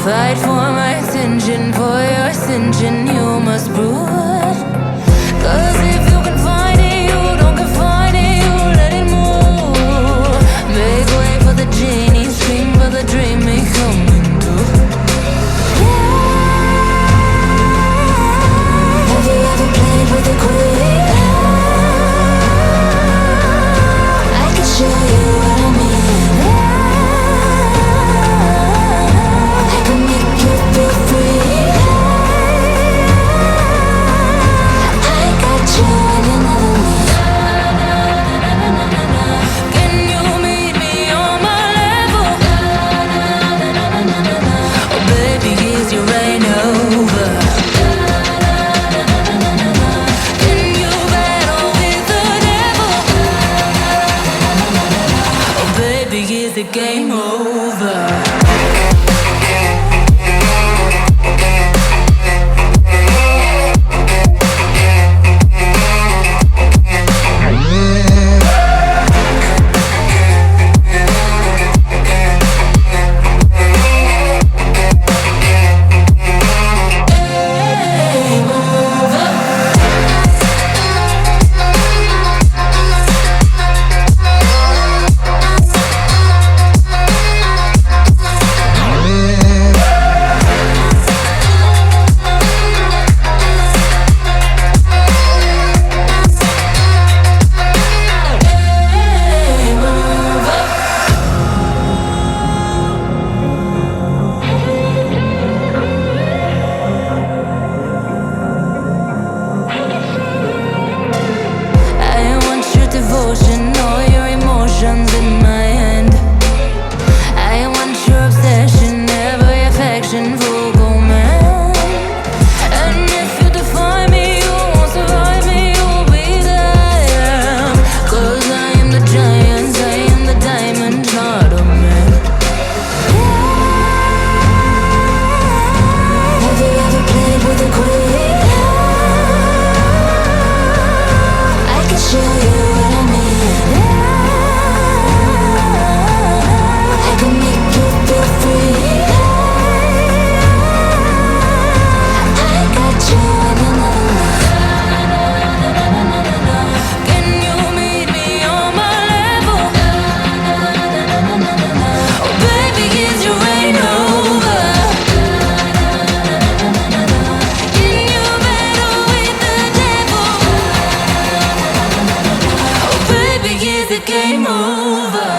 Fight for my attention, for your ascension, you must brood. 'Cause if you can find it, you don't confine it, you let it move. Make way for the genie, scream for the dream, may coming true. Have you ever played with a queen? I can show you what I mean. I can make you feel free. I got you in another league. Can you meet me on my level? Oh baby, is your rain over? Can you battle with the devil? Oh baby, is the game over? Devotion, all your emotions in my hand. I want your obsession, every affection, vocal man. And if you define me, you won't survive me, you'll be there. 'Cause I am the giant, I am the diamond, not a man. Have you ever played with a queen? I can show you what I mean. I can make you feel free. I got you in another league. Can you meet me on my level? Oh baby, is your rain over? Can you battle with the devil? Oh baby, is the game over?